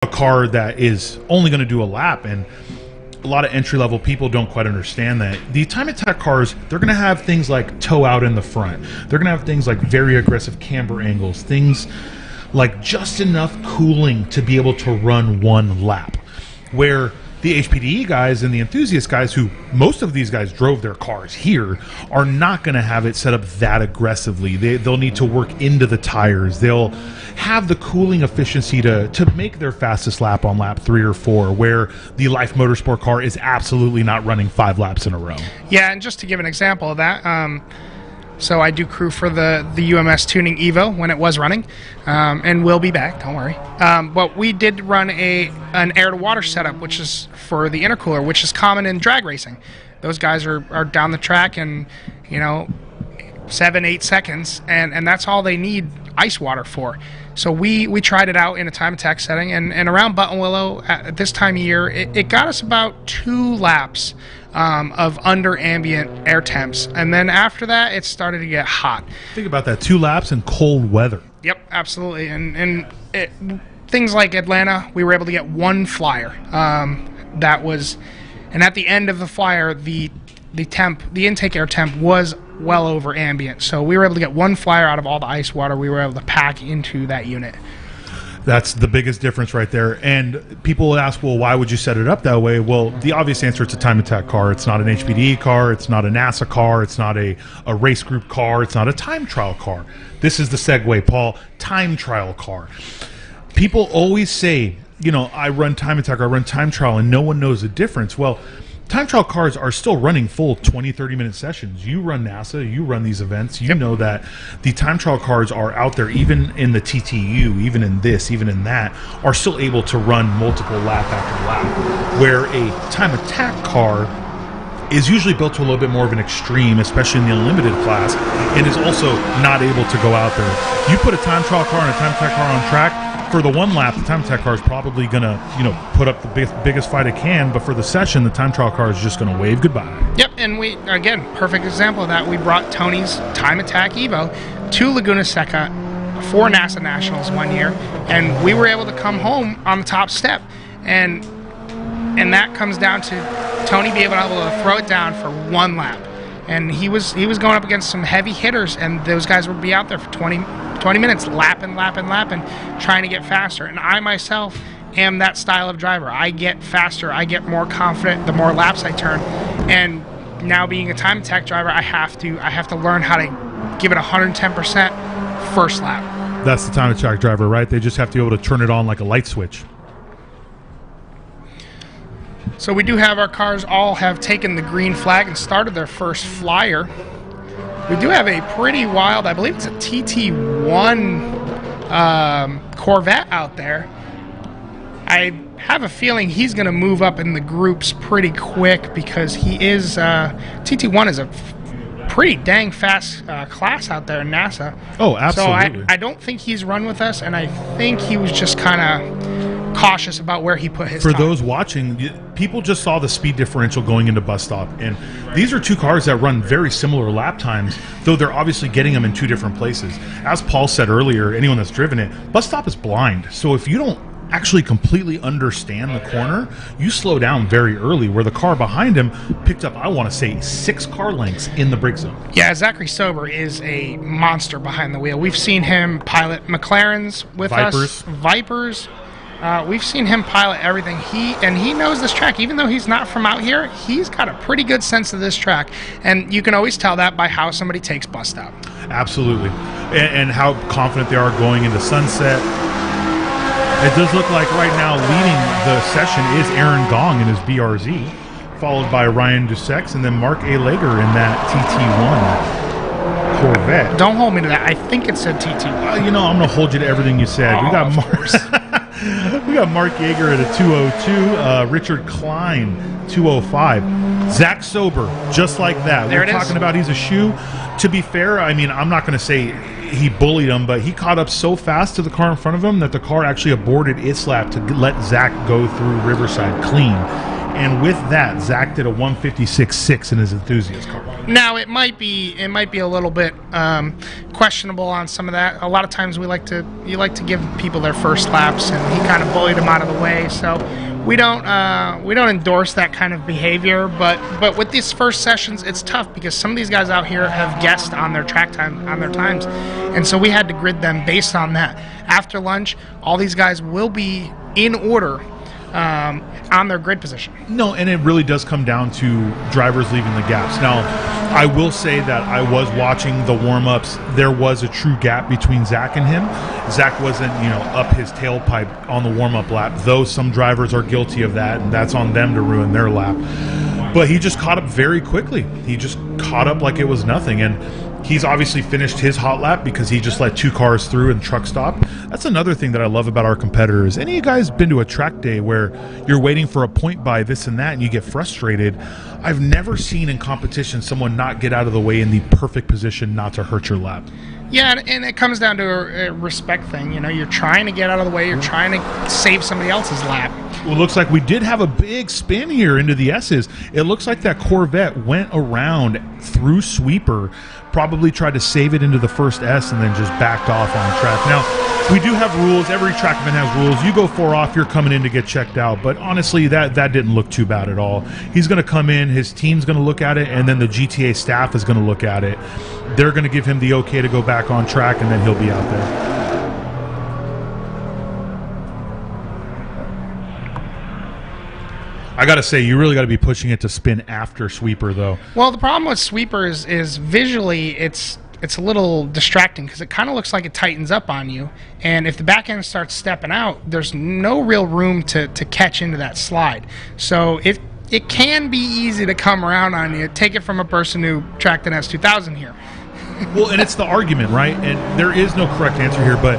a car that is only going to do a lap, and a lot of entry-level people don't quite understand that. The time attack cars, they're going to have things like toe out in the front. They're going to have things like very aggressive camber angles, things like just enough cooling to be able to run one lap. Where the HPDE guys and the enthusiast guys, who most of these guys drove their cars here, are not going to have it set up that aggressively. They'll need to work into the tires. They'll have the cooling efficiency to make their fastest lap on lap 3 or 4, where the Life Motorsport car is absolutely not running 5 laps in a row. Yeah, and just to give an example of that, so I do crew for the UMS Tuning Evo when it was running, and will be back, don't worry. But we did run an air-to-water setup, which is for the intercooler, which is common in drag racing. Those guys are down the track in, 7-8 seconds, and that's all they need ice water for. So we tried it out in a time attack setting, and around Buttonwillow at this time of year, it got us about 2 laps of under ambient air temps, and then after that it started to get hot. Think about that, 2 laps in cold weather. Yep, absolutely. And things like Atlanta, we were able to get 1 flyer. That was, and at the end of the flyer, the intake air temp was well over ambient, so we were able to get 1 flyer out of all the ice water we were able to pack into that unit. That's the biggest difference right there. And people will ask, well, why would you set it up that way? Well, the obvious answer, it's a time attack car. It's not an HPDE car. It's not a NASA car. It's not a race group car. It's not a time trial car. This is the segue, Paul. Time trial car. People always say, I run time attack, I run time trial, and no one knows the difference. Well, time trial cars are still running full 20, 30-minute sessions. You run NASA, you run these events, you know that the time trial cars are out there, even in the TTU, even in this, even in that, are still able to run multiple lap after lap, where a time attack car is usually built to a little bit more of an extreme, especially in the unlimited class, and is also not able to go out there. You put a time trial car and a time attack car on track, for the 1 lap, the time attack car is probably going to, put up the biggest fight it can, but for the session, the time trial car is just going to wave goodbye. Yep, and we, again, perfect example of that. We brought Tony's Time Attack Evo to Laguna Seca for NASA Nationals 1 year, and we were able to come home on the top step. And that comes down to Tony being able to throw it down for 1 lap. And he was going up against some heavy hitters, and those guys would be out there for 20 minutes, lapping, trying to get faster. And I myself am that style of driver. I get faster, I get more confident the more laps I turn. And now being a time attack driver, I have to learn how to give it 110% first lap. That's the time attack driver, right? They just have to be able to turn it on like a light switch. So we do have our cars all have taken the green flag and started their first flyer. We do have a pretty wild, I believe it's a TT1 Corvette out there. I have a feeling he's going to move up in the groups pretty quick because he is, TT1 is a pretty dang fast class out there in NASA. Oh, absolutely. So I don't think he's run with us, and I think he was just kind of cautious about where he put his For time. those watching, people just saw the speed differential going into bus stop, and these are 2 cars that run very similar lap times, though they're obviously getting them in 2 different places. As Paul said earlier, anyone that's driven it, bus stop is blind, so if you don't actually completely understand the corner, you slow down very early, where the car behind him picked up, I want to say, 6 car lengths in the brake zone. Yeah, Zachary Sober is a monster behind the wheel. We've seen him pilot McLarens with us, Vipers. We've seen him pilot everything. He knows this track. Even though he's not from out here, he's got a pretty good sense of this track. And you can always tell that by how somebody takes bus stop. Absolutely. And how confident they are going into sunset. It does look like right now leading the session is Aaron Gong in his BRZ, followed by Ryan Dusex and then Mark A. Lager in that TT1 Corvette. Don't hold me to that. I think it said TT1. I'm going to hold you to everything you said. Oh, we got of course. We got Mark Yeager at a 202, Richard Klein 205, Zach Sober just like that. We're talking about he's a shoe. To be fair, I mean, I'm not going to say he bullied him, but he caught up so fast to the car in front of him that the car actually aborted its lap to let Zach go through Riverside clean. And with that, Zach did a 156.6 in his enthusiast car. Now it might be a little bit questionable on some of that. A lot of times you like to give people their first laps, and he kind of bullied them out of the way. So we don't endorse that kind of behavior. But with these first sessions, it's tough because some of these guys out here have guessed on their track time, on their times, and so we had to grid them based on that. After lunch, all these guys will be in order on their grid position. No, and it really does come down to drivers leaving the gaps. Now, I will say that I was watching the warm-ups. There was a true gap between Zach and him. Zach wasn't, up his tailpipe on the warm-up lap, though some drivers are guilty of that, and that's on them to ruin their lap. But he just caught up very quickly. He just caught up like it was nothing, and he's obviously finished his hot lap because he just let 2 cars through and truck stop. That's another thing that I love about our competitors. Any of you guys been to a track day where you're waiting for a point by this and that and you get frustrated? I've never seen in competition someone not get out of the way in the perfect position not to hurt your lap. Yeah, and it comes down to a respect thing. You're trying to get out of the way. You're trying to save somebody else's lap. Well, it looks like we did have a big spin here into the S's. It looks like that Corvette went around through sweeper, probably tried to save it into the first S and then just backed off on track. Now, we do have rules. Every track event has rules. You go 4 off, you're coming in to get checked out. But honestly, that didn't look too bad at all. He's going to come in, his team's going to look at it, and then the GTA staff is going to look at it. They're going to give him the okay to go back on track, and then he'll be out there. I got to say, you really got to be pushing it to spin after sweeper, though. Well, the problem with sweeper is visually it's a little distracting because it kind of looks like it tightens up on you. And if the back end starts stepping out, there's no real room to catch into that slide. So it can be easy to come around on you. Take it from a person who tracked an S2000 here. Well, and it's the argument, right? And there is no correct answer here, but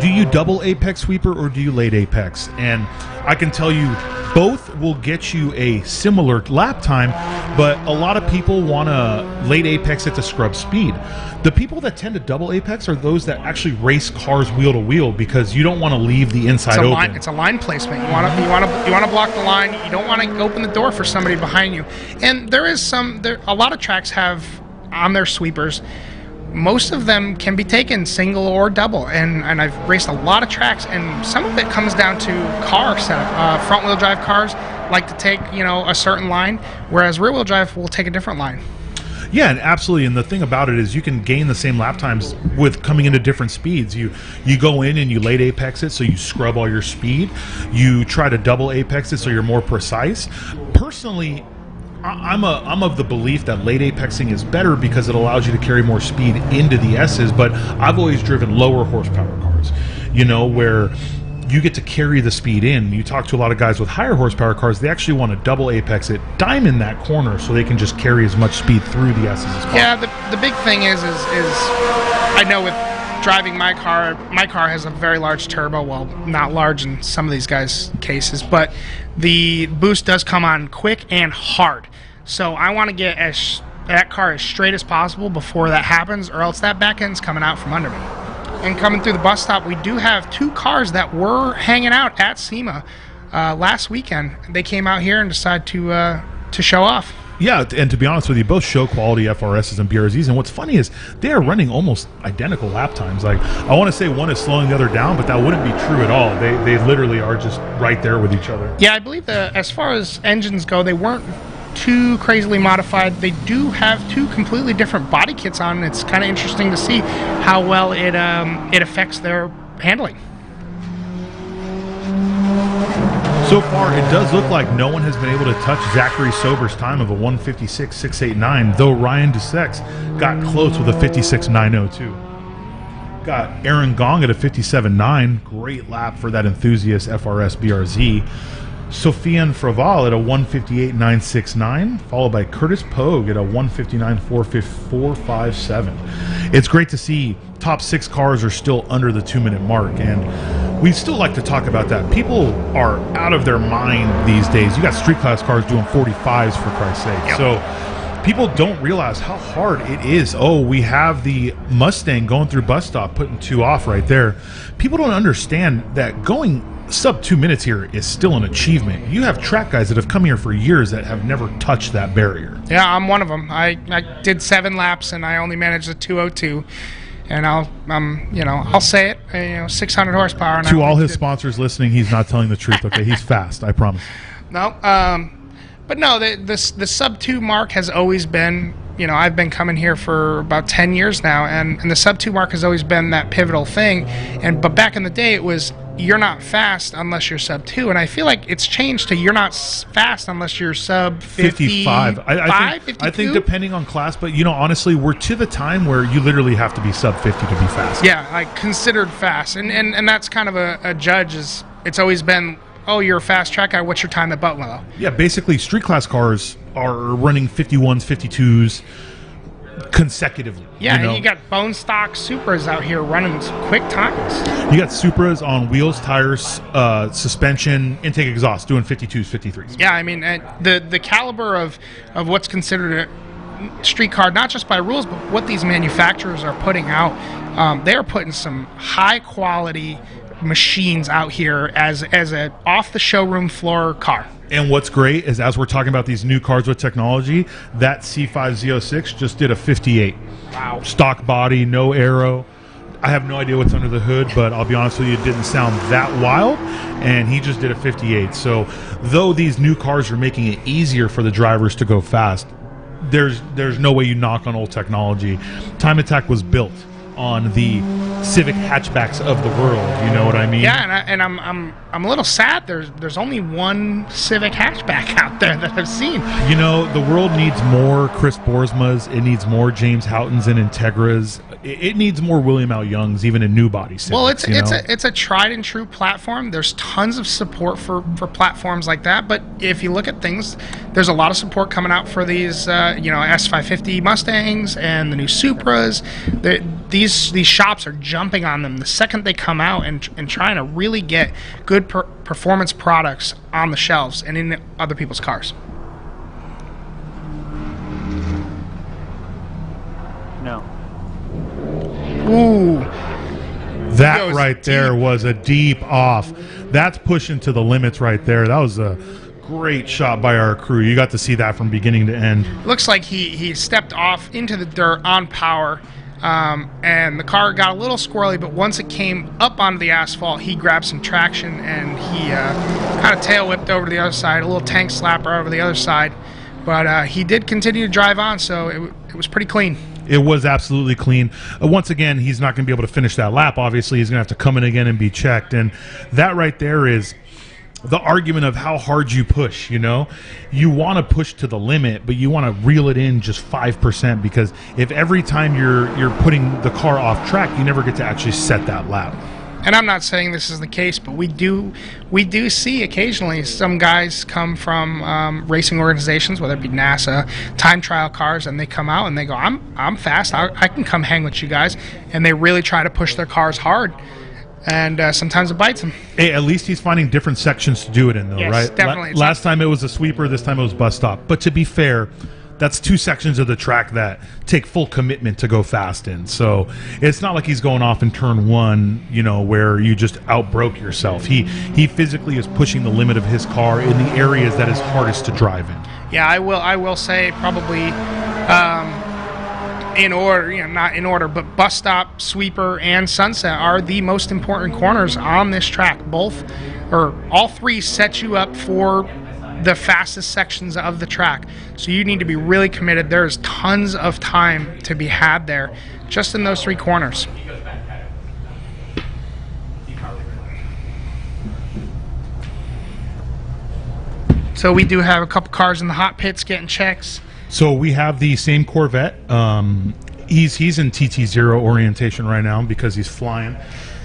do you double apex sweeper or do you late apex? And I can tell you both will get you a similar lap time, but a lot of people want to late apex it to scrub speed. The people that tend to double apex are those that actually race cars wheel to wheel because you don't want to leave the inside open. It's a line placement. You want to block the line. You don't want to open the door for somebody behind you. And a lot of tracks have on their sweepers, most of them can be taken single or double, and I've raced a lot of tracks, and some of it comes down to car setup. Front wheel drive cars like to take a certain line, whereas rear wheel drive will take a different line. Yeah, and absolutely. And the thing about it is you can gain the same lap times with coming into different speeds. You go in and you late apex it, so you scrub all your speed. You try to double apex it, so you're more precise. Personally, I'm of the belief that late apexing is better because it allows you to carry more speed into the S's, but I've always driven lower horsepower cars, where you get to carry the speed in. You talk to a lot of guys with higher horsepower cars, they actually want to double apex it, diamond that corner so they can just carry as much speed through the S's as possible. Yeah, the big thing is I know with driving my car has a very large turbo. Well, not large in some of these guys' cases, but the boost does come on quick and hard. So I want to get that car as straight as possible before that happens, or else that back end's coming out from under me. And coming through the bus stop, we do have 2 cars that were hanging out at SEMA last weekend. They came out here and decided to show off. Yeah, and to be honest with you, both show quality FRSs and BRZs, and what's funny is they are running almost identical lap times. Like, I want to say one is slowing the other down, but that wouldn't be true at all. They literally are just right there with each other. Yeah, I believe as far as engines go, they weren't too crazily modified. They do have 2 completely different body kits on, and it's kind of interesting to see how well it affects their handling. So far, it does look like no one has been able to touch Zachary Sober's time of a 156.689, though Ryan Dusex got close with a 56.902. Got Aaron Gong at a 57.9, great lap for that enthusiast FRS BRZ. Sofian Fraval at a 158.969, followed by Curtis Pogue at a 159.457. It's great to see top 6 cars are still under the 2-minute mark, and we still like to talk about that. People are out of their mind these days. You got street class cars doing 45s, for Christ's sake. Yep. So people don't realize how hard it is. Oh, we have the Mustang going through bus stop, putting 2 off right there. People don't understand that going sub 2 minutes here is still an achievement. You have track guys that have come here for years that have never touched that barrier. Yeah, I'm one of them. I did 7 laps and I only managed a 2:02. And I'll say it, 600 horsepower. And to all his sponsors listening, he's not telling the truth. Okay, he's fast. I promise. No, but no, the sub 2 mark has always been. I've been coming here for about 10 years now, and the sub 2 mark has always been that pivotal thing. But back in the day, it was you're not fast unless you're sub 2, and I feel like it's changed to you're not fast unless you're sub 55. I think depending on class, but honestly, we're to the time where you literally have to be sub 50 to be fast. Yeah, like considered fast, and that's kind of a judge. It's always been, oh, you're a fast track guy. What's your time at Buttonwillow? Yeah, basically, street class cars are running 51s, 52s consecutively. Yeah, and you got bone stock Supras out here running quick times. You got Supras on wheels, tires, suspension, intake, exhaust, doing 52s, 53s. Yeah, I mean, the caliber of what's considered a street car, not just by rules, but what these manufacturers are putting out. They are putting some high quality machines out here as a off the showroom floor car. And what's great is, as we're talking about these new cars with technology, that C5Z06 just did a 58. Wow. Stock body, no aero. I have no idea what's under the hood, but I'll be honest with you, it didn't sound that wild, and he just did a 58. So though these new cars are making it easier for the drivers to go fast, there's no way you knock on old technology. Time Attack was built on the Civic hatchbacks of the world, you know what I mean? Yeah, and I'm a little sad. There's only one Civic hatchback out there that I've seen. The world needs more Chris Boersmas. It needs more James Houghtons and Integras. It needs more William L. Youngs, even in new body Civics. Well, it's a tried and true platform. There's tons of support for platforms like that. But if you look at things, there's a lot of support coming out for these S550 Mustangs and the new Supras. These shops are jumping on them the second they come out and trying to really get good performance products on the shelves and in other people's cars. No. Ooh. That right there was a deep off. That's pushing to the limits right there. That was a great shot by our crew. You got to see that from beginning to end. Looks like he stepped off into the dirt on power. And the car got a little squirrely, but once it came up onto the asphalt, he grabbed some traction and he kind of tail whipped over to the other side, a little tank slapper over the other side. But he did continue to drive on, so it was pretty clean. It was absolutely clean. Once again, he's not going to be able to finish that lap. Obviously, he's going to have to come in again and be checked. And that right there is the argument of how hard you push. You want to push to the limit, but you want to reel it in just 5%, because if every time you're putting the car off track, you never get to actually set that lap. And I'm not saying this is the case, but we do see occasionally some guys come from racing organizations, whether it be NASA, time trial cars, and they come out and they go, I'm fast, I can come hang with you guys, and they really try to push their cars hard. And sometimes it bites him. Hey, at least he's finding different sections to do it in, though, yes, right? Definitely. Last time it was a sweeper, this time it was bus stop. But to be fair, that's 2 sections of the track that take full commitment to go fast in. So it's not like he's going off in turn 1, where you just outbroke yourself. He physically is pushing the limit of his car in the areas that is hardest to drive in. Yeah, I will say probably in order, not in order, but bus stop, sweeper, and sunset are the most important corners on this track. All 3 set you up for the fastest sections of the track. So you need to be really committed. There's tons of time to be had there just in those 3 corners. So we do have a couple cars in the hot pits getting checks. So we have the same Corvette. He's in TT0 orientation right now because he's flying.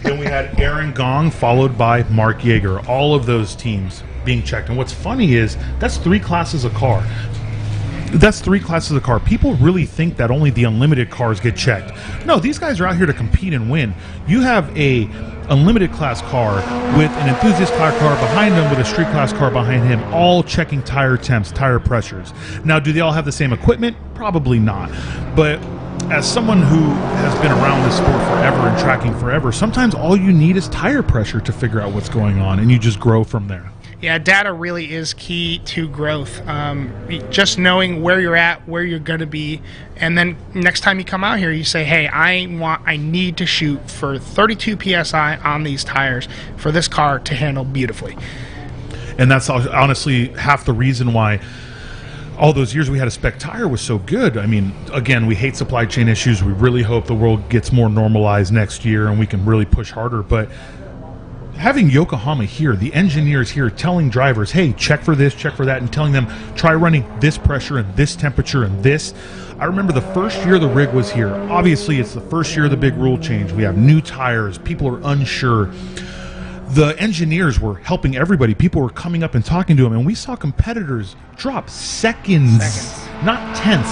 Then we had Aaron Gong followed by Mark Yeager. All of those teams being checked. And what's funny is that's 3 classes of car. People really think that only the unlimited cars get checked. No, these guys are out here to compete and win. You have a unlimited class car with an enthusiast tire car behind him, with a street class car behind him, all checking tire temps, tire pressures. Now, do they all have the same equipment? Probably not. But as someone who has been around this sport forever and tracking forever, sometimes all you need is tire pressure to figure out what's going on, and you just grow from there. Yeah, data really is key to growth. Just knowing where you're at, where you're going to be, and then next time you come out here, you say, "Hey, I need to shoot for 32 psi on these tires for this car to handle beautifully." And that's honestly half the reason why all those years we had a spec tire was so good. I mean, again, we hate supply chain issues. We really hope the world gets more normalized next year and we can really push harder. But having Yokohama here, the engineers here telling drivers, hey, check for this, check for that, and telling them, try running this pressure and this temperature and this. I remember the first year the rig was here. Obviously, it's the first year of the big rule change. We have new tires. People are unsure. The engineers were helping everybody. People were coming up and talking to them, and we saw competitors drop seconds. Not tenths,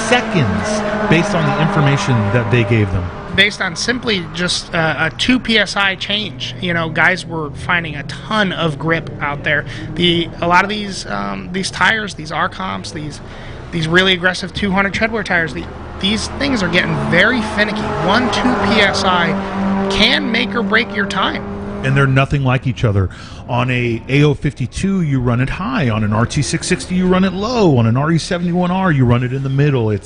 seconds, based on the information that they gave them. Based on simply just a 2 psi change, guys were finding a ton of grip out there. A lot of these tires, these R-comps, these really aggressive 200 treadwear tires, these things are getting very finicky. 1-2 psi can make or break your time. And they're nothing like each other. On a AO52, you run it high. On an RT660, you run it low. On an RE71R, you run it in the middle.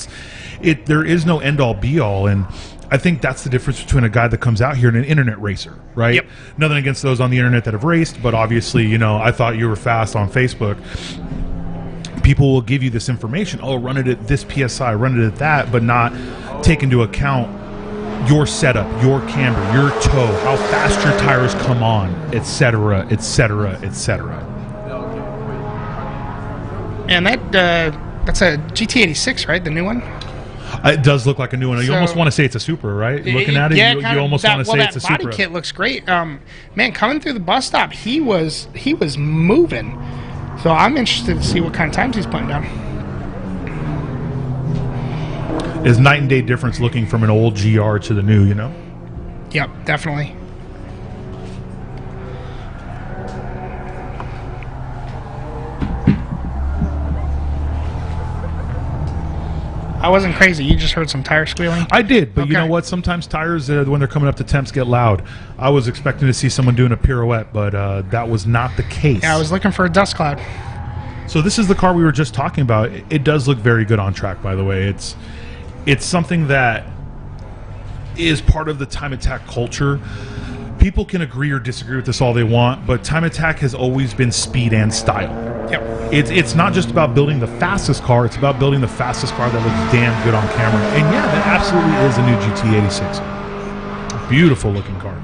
There is no end-all, be-all, and I think that's the difference between a guy that comes out here and an internet racer, right? Yep. Nothing against those on the internet that have raced, but obviously, I thought you were fast on Facebook. People will give you this information. Oh, run it at this PSI, run it at that, but not take into account your setup, your camber, your toe, how fast your tires come on, etc., etc., etc. And that's a GT86, right? The new one? It does look like a new one. You almost want to say it's a Supra, right? Looking at it, yeah, you almost want to say it's a Supra. That body kit looks great. Man, coming through the bus stop, he was moving. So I'm interested to see what kind of times he's putting down. Is night and day difference looking from an old GR to the new, Yep, definitely. I wasn't crazy. You just heard some tire squealing? I did, but okay. You know what? Sometimes tires, when they're coming up to temps, get loud. I was expecting to see someone doing a pirouette, but that was not the case. Yeah, I was looking for a dust cloud. So this is the car we were just talking about. It does look very good on track, by the way. It's something that is part of the time attack culture. People can agree or disagree with this all they want, but time attack has always been speed and style. Yep. It's not just about building the fastest car, it's about building the fastest car that looks damn good on camera. And yeah, that absolutely is a new GT86. Beautiful looking car.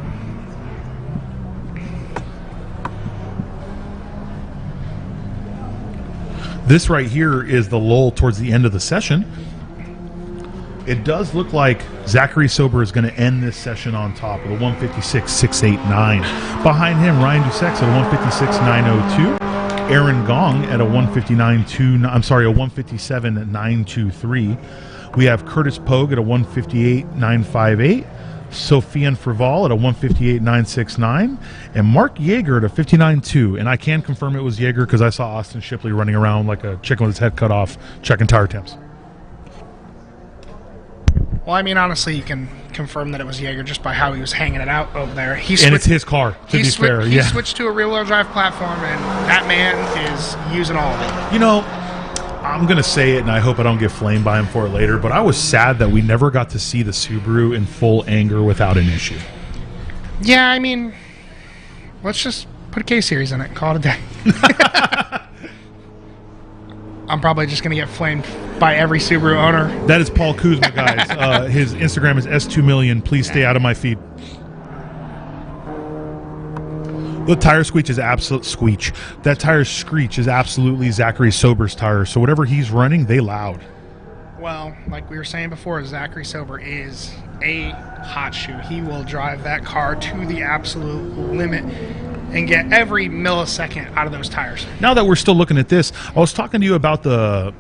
This right here is the lull towards the end of the session. It does look like Zachary Sober is going to end this session on top with a 156.689. Behind him, Ryan Dussex at a 156.902. Aaron Gong at a 157.923. We have Curtis Pogue at a 158.958. Sofian Frival at a 158.969. And Mark Yeager at a 59.2. And I can confirm it was Yeager because I saw Austin Shipley running around like a chicken with his head cut off, checking tire temps. Well, I mean, honestly, you can confirm that it was Yeager just by how he was hanging it out over there. And it's his car, to be fair. He switched to a rear-wheel drive platform, and that man is using all of it. I'm going to say it, and I hope I don't get flamed by him for it later, but I was sad that we never got to see the Subaru in full anger without an issue. Yeah, I mean, let's just put a K-Series in it and call it a day. I'm probably just going to get flamed by every Subaru owner. That is Paul Kuzma, guys. His Instagram is S2Million. Please stay out of my feed. The tire squeak is absolute squeak. That tire screech is absolutely Zachary Sober's tire. So whatever he's running, they loud. Well, like we were saying before, Zachary Sober is a hot shoe. He will drive that car to the absolute limit and get every millisecond out of those tires. Now that we're still looking at this, I was talking to you about the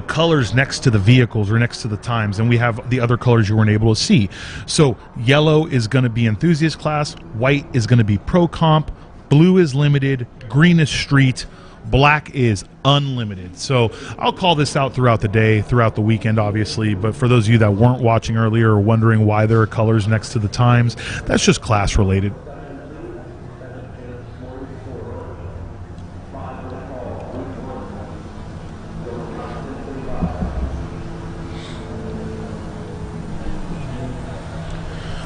colors next to the vehicles or next to the times, and we have the other colors you weren't able to see. So yellow is going to be enthusiast class, white is going to be pro comp, Blue is limited, green is street, black is unlimited. So I'll call this out throughout the day, throughout the weekend, obviously. But for those of you that weren't watching earlier or wondering why there are colors next to the times, that's just class related.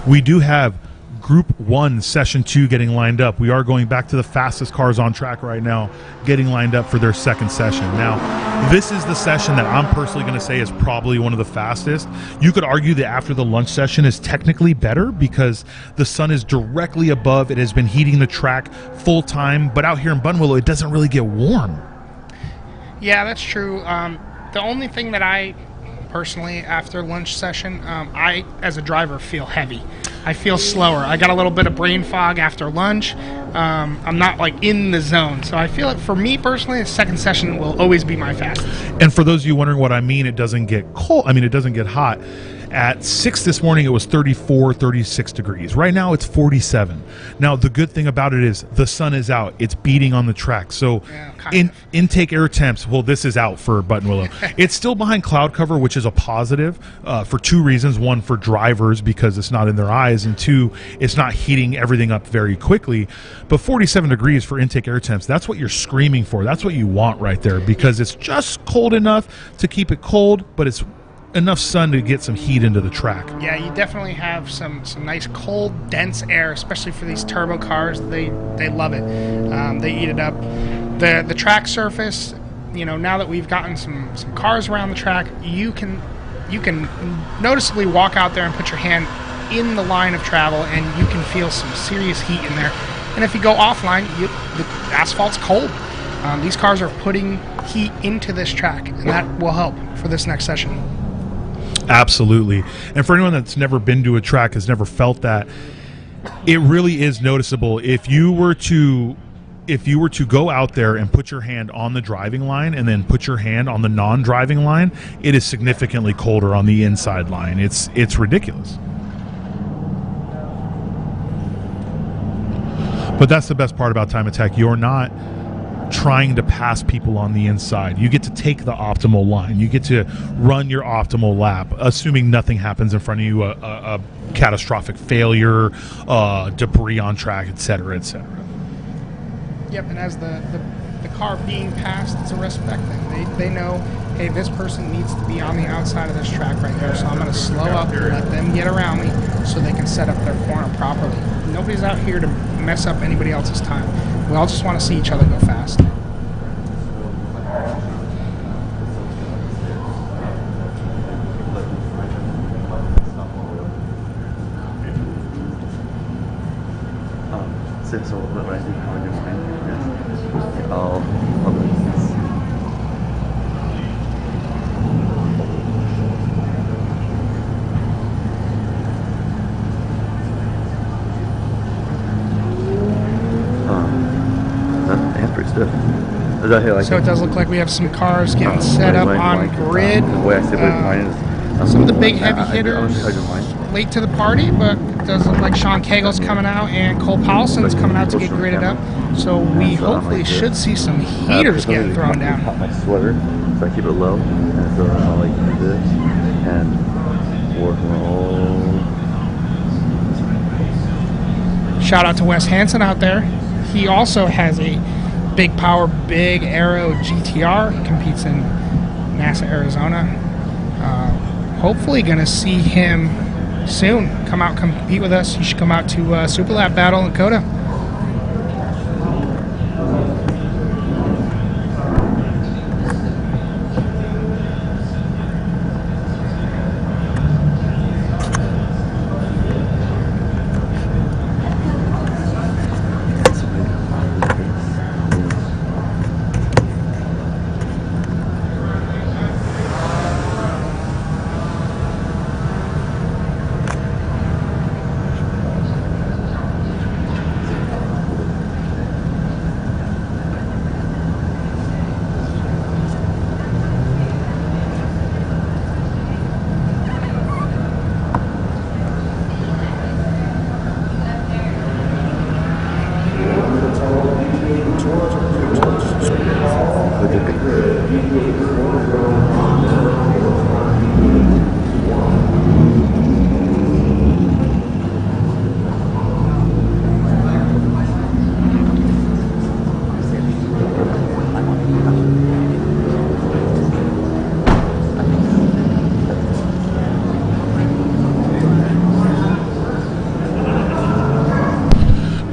We do have Group 1, Session 2 getting lined up. We are going back to the fastest cars on track right now, getting lined up for their second session. Now, this is the session that I'm personally going to say is probably one of the fastest. You could argue that after the lunch session is technically better because the sun is directly above. It has been heating the track full time, but out here in Buttonwillow, it doesn't really get warm. Yeah, that's true. The only thing that I personally, after lunch session, I, as a driver, feel heavy. I feel slower. I got a little bit of brain fog after lunch. I'm not like in the zone. So I feel it for me personally, the second session will always be my fastest. And for those of you wondering what I mean, it doesn't get cold. I mean, it doesn't get hot. At 6 this morning, it was 34, 36 degrees. Right now, it's 47. Now, the good thing about it is the sun is out. It's beating on the track. So intake air temps, well, this is out for Buttonwillow. It's still behind cloud cover, which is a positive for two reasons. One, for drivers, because it's not in their eyes. And two, it's not heating everything up very quickly. But 47 degrees for intake air temps, that's what you're screaming for. That's what you want right there, because it's just cold enough to keep it cold, but it's enough sun to get some heat into the track. Yeah, you definitely have some nice cold, dense air, especially for these turbo cars. They love it. They eat it up. The track surface, you know, now that we've gotten some cars around the track, you can noticeably walk out there and put your hand in the line of travel, and you can feel some serious heat in there. And if you go offline, the asphalt's cold. These cars are putting heat into this track, and that will help for this next session. Absolutely. And for anyone that's never been to a track, has never felt that, it really is noticeable. If you were to go out there and put your hand on the driving line and then put your hand on the non-driving line, it is significantly colder on the inside line. It's ridiculous. But that's the best part about time attack. You're not trying to pass people on the inside. You get to take the optimal line. You get to run your optimal lap, assuming nothing happens in front of you, a catastrophic failure, debris on track, etc., etc. Yep, and as the car being passed, it's a respect thing. They know, hey, this person needs to be on the outside of this track right here, so I'm going to slow up and let them get around me so they can set up their corner properly. Nobody's out here to mess up anybody else's time. We all just want to see each other go fast. So what I think I'm doing, that's pretty stiff. So it does look like we have some cars getting set up on grid. The way I see it, some of the big heavy hitters late to the party, but it does look like Sean Cagle's coming out and Cole Paulson's coming out to get gridded up. So we hopefully should see some heaters getting thrown down. My sweater, so I keep it low, and so I like this, and work roll. Shout out to Wes Hansen out there. He also has a big power, big aero GTR. He competes in NASA, Arizona. Hopefully going to see him soon. Come out, compete with us. You should come out to Super Lap Battle in Coda.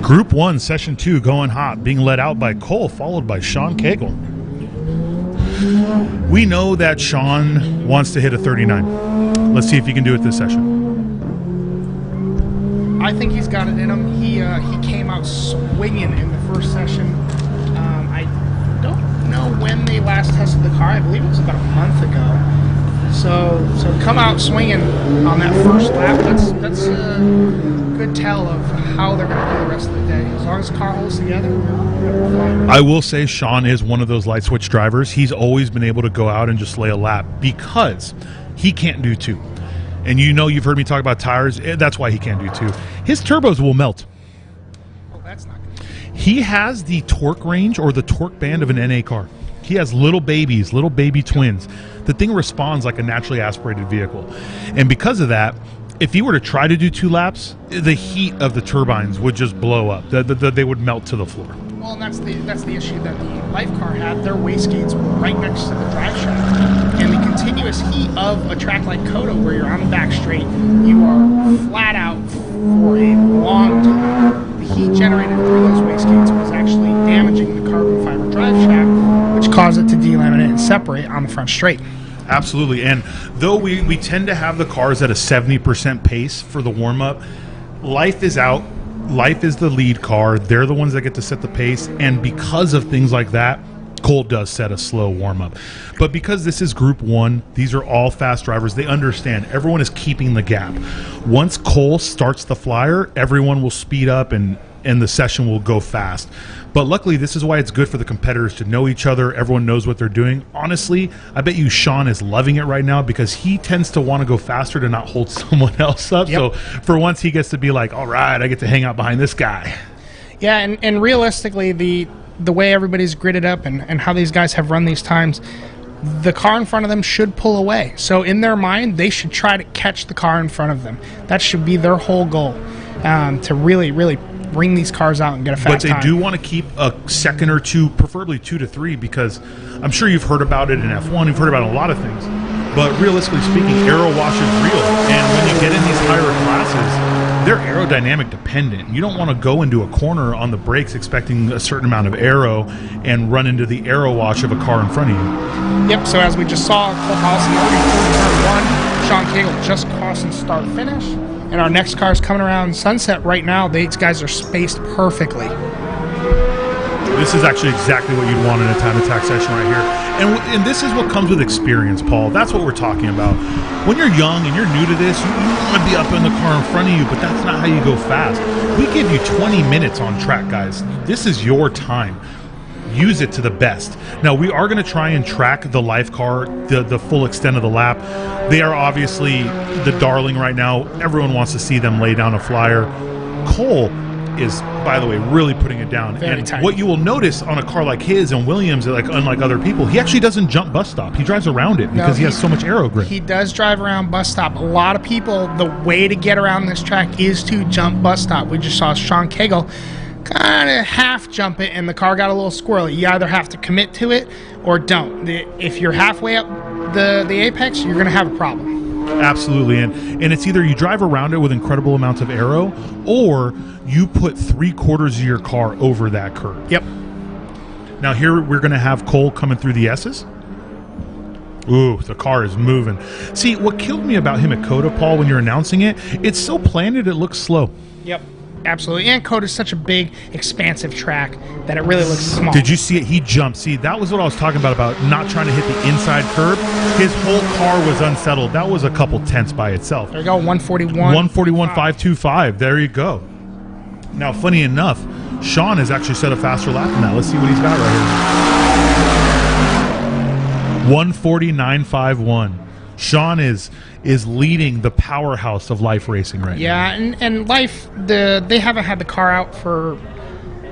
Group 1, Session 2, going hot, being led out by Cole, followed by Sean Cagle. We know that Sean wants to hit a 39. Let's see if he can do it this session. I think he's got it in him. He came out swinging in the first session. I don't know when they last tested the car. I believe it was about a month ago. So come out swinging on that first lap. That's a good tell of how they're going to do the rest of the day. As long as the car holds together. I will say Sean is one of those light switch drivers. He's always been able to go out and just lay a lap because he can't do two. And you've heard me talk about tires. That's why he can't do two. His turbos will melt. Oh, that's not good. He has the torque range or the torque band of an NA car. He has little baby twins. The thing responds like a naturally aspirated vehicle. And because of that, if he were to try to do 2 laps, the heat of the turbines would just blow up. They would melt to the floor. Well, and that's the issue that the Life car had. Their wastegates were right next to the drive shaft. And the continuous heat of a track like Coda, where you're on the back straight, you are flat out for a long time. The heat generated through those wastegates was actually damaging the carbon fiber drive shaft, which caused it to delaminate and separate on the front straight. Absolutely. And though we tend to have the cars at a 70% pace for the warm-up, Life is out. Life is the lead car. They're the ones that get to set the pace. And because of things like that, Cole does set a slow warm-up. But because this is Group 1, these are all fast drivers. They understand. Everyone is keeping the gap. Once Cole starts the flyer, everyone will speed up and the session will go fast. But luckily, this is why it's good for the competitors to know each other. Everyone knows what they're doing. Honestly, I bet you Sean is loving it right now because he tends to want to go faster to not hold someone else up. Yep. So for once, he gets to be like, all right, I get to hang out behind this guy. Yeah, and realistically, the way everybody's gridded up and how these guys have run these times, the car in front of them should pull away. So in their mind, they should try to catch the car in front of them. That should be their whole goal, to really, really bring these cars out and get a fast time. But they do want to keep a second or two, preferably 2 to 3, because I'm sure you've heard about it in F1. You've heard about a lot of things. But realistically speaking, aero wash is real. And when you get in these higher classes, they're aerodynamic dependent. You don't want to go into a corner on the brakes expecting a certain amount of aero and run into the aero wash of a car in front of you. Yep, so as we just saw, Cole Hollister already through turn 1. Sean Cagle just crossing start-finish. And our next car is coming around Sunset right now. These guys are spaced perfectly. This is actually exactly what you'd want in a time attack session right here. And this is what comes with experience, Paul. That's what we're talking about. When you're young and you're new to this, you want to be up in the car in front of you, but that's not how you go fast. We give you 20 minutes on track, guys. This is your time. Use it to the best. Now, we are going to try and track the Life car, the full extent of the lap. They are obviously the darling right now. Everyone wants to see them lay down a flyer. Cole is, by the way, really putting it down. Very and tight. what you will notice on a car like his and Williams, like unlike other people, he actually doesn't jump bus stop. He drives around it because he has so much aero grip. He does drive around bus stop. A lot of people, the way to get around this track is to jump bus stop. We just saw Sean Cagle kind of half jump it, and the car got a little squirrely. You either have to commit to it or don't. If you're halfway up the apex, you're going to have a problem. Absolutely, and it's either you drive around it with incredible amounts of aero, or you put 3/4 of your car over that curve. Yep. Now here we're going to have Cole coming through the S's. Ooh, the car is moving. See, what killed me about him at Coda, Paul, when you're announcing it, it's so planted it looks slow. Yep. Absolutely. And Coda is such a big, expansive track that it really looks small. Did you see it? He jumped. See, that was what I was talking about not trying to hit the inside curb. His whole car was unsettled. That was a couple tenths by itself. There you go, 141. 141.525. There you go. Now, funny enough, Sean has actually set a faster lap than that. Let's see what he's got right here. 149.51. Sean is leading the powerhouse of Life Racing right now. Yeah, and Life, they haven't had the car out for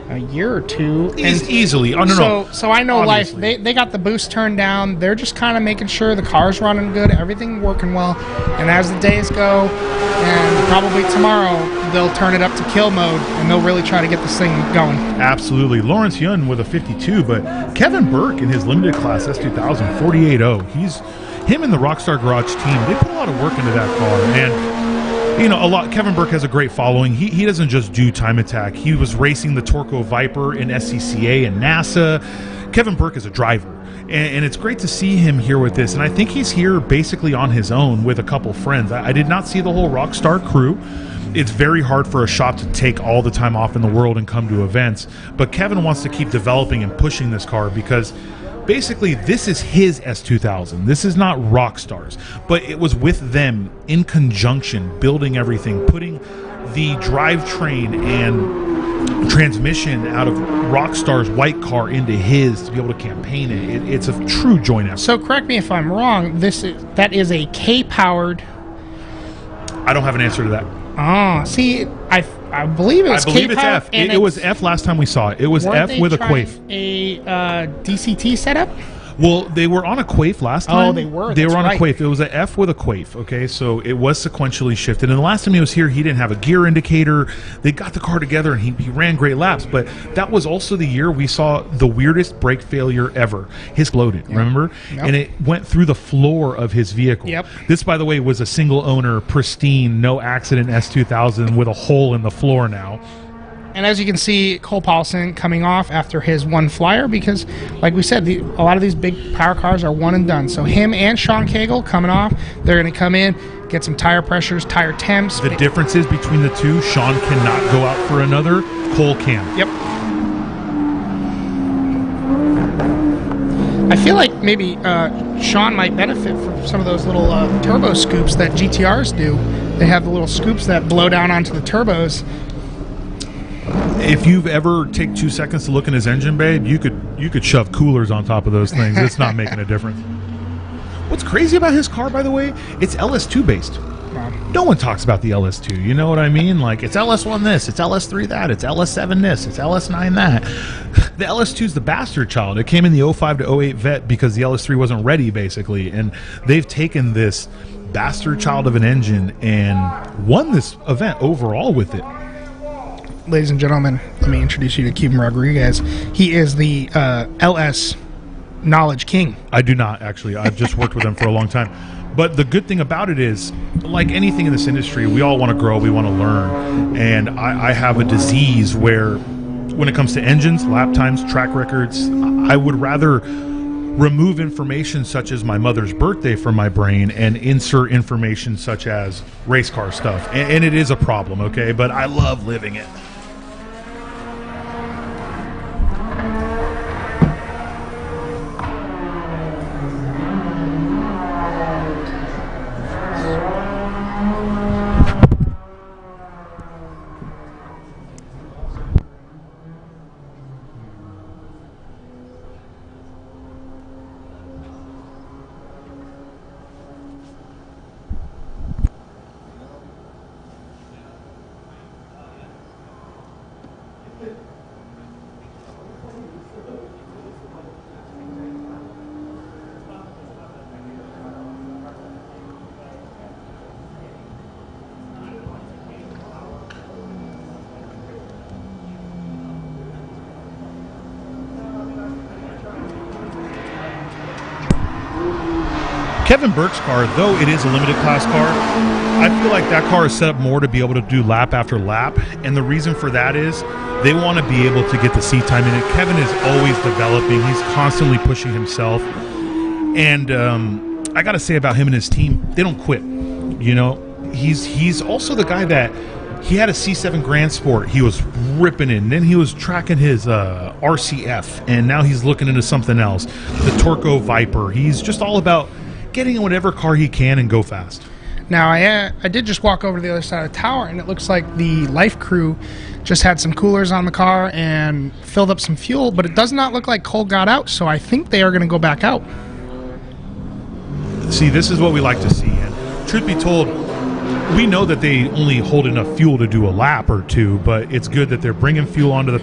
a year or two. Easily. Oh, so I know Obviously. Life, they got the boost turned down. They're just kind of making sure the car's running good, everything working well. And as the days go, and probably tomorrow, they'll turn it up to kill mode, and they'll really try to get this thing going. Absolutely. Lawrence Yun with a 52, but Kevin Burke in his limited class S2000, 48.0. Him and the Rockstar Garage team, they put a lot of work into that car. And You know, Kevin Burke has a great following. He doesn't just do time attack. He was racing the Torco Viper in SCCA and NASA. Kevin Burke is a driver, and it's great to see him here with this. And I think he's here basically on his own with a couple friends. I did not see the whole Rockstar crew. It's very hard for a shop to take all the time off in the world and come to events. But Kevin wants to keep developing and pushing this car because basically this is his S2000. This is not Rockstar's, but it was with them in conjunction, building everything, putting the drivetrain and transmission out of Rockstar's white car into his to be able to campaign it. It's a true joint effort. So correct me if I'm wrong. That is a K-powered. I don't have an answer to that. Oh, see, I believe it was I believe it's K-powered, F. and It was F last time we saw it. It was F with a quaif. A DCT setup. Well, they were on a quaif last time. Oh, they were. They were on right. a quaif. It was an F with a quaif. Okay, so it was sequentially shifted. And the last time he was here, he didn't have a gear indicator. They got the car together, and he ran great laps. But that was also the year we saw the weirdest brake failure ever. His exploded, remember? Yep. And it went through the floor of his vehicle. Yep. This, by the way, was a single owner, pristine, no accident S2000 with a hole in the floor now. And as you can see, Cole Paulson coming off after his one flyer because, like we said, a lot of these big power cars are one and done. So him and Sean Cagle coming off, they're going to come in, get some tire pressures, tire temps. The difference is between the two, Sean cannot go out for another, Cole can. Yep. I feel like maybe Sean might benefit from some of those little turbo scoops that GTRs do. They have the little scoops that blow down onto the turbos. If you've ever take 2 seconds to look in his engine bay, you could shove coolers on top of those things. It's not making a difference. What's crazy about his car, by the way, it's LS2 based. No one talks about the LS2. You know what I mean? Like, it's LS1 this, it's LS3 that, it's LS7 this, it's LS9 that. The LS2 is the bastard child. It came in the 05 to 08 vet because the LS3 wasn't ready, basically. And they've taken this bastard child of an engine and won this event overall with it. Ladies and gentlemen, let me introduce you to Cuban Rodriguez. He is the LS knowledge king. I do not, actually. I've just worked with him for a long time. But the good thing about it is, like anything in this industry, we all want to grow, we want to learn. And I have a disease where, when it comes to engines, lap times, track records, I would rather remove information such as my mother's birthday from my brain and insert information such as race car stuff. And it is a problem, okay? But I love living it. Kevin Burke's car, though it is a limited class car, I feel like that car is set up more to be able to do lap after lap. And the reason for that is they want to be able to get the seat time in it. Kevin is always developing. He's constantly pushing himself. And I got to say about him and his team, they don't quit. You know, he's also the guy that he had a C7 Grand Sport. He was ripping it. And then he was tracking his RCF. And now he's looking into something else. The Torco Viper. He's just all about getting in whatever car he can and go fast. Now, I did just walk over to the other side of the tower, and it looks like the Life crew just had some coolers on the car and filled up some fuel, but it does not look like Cole got out, so I think they are going to go back out. See, this is what we like to see, and truth be told, we know that they only hold enough fuel to do a lap or two, but it's good that they're bringing fuel onto the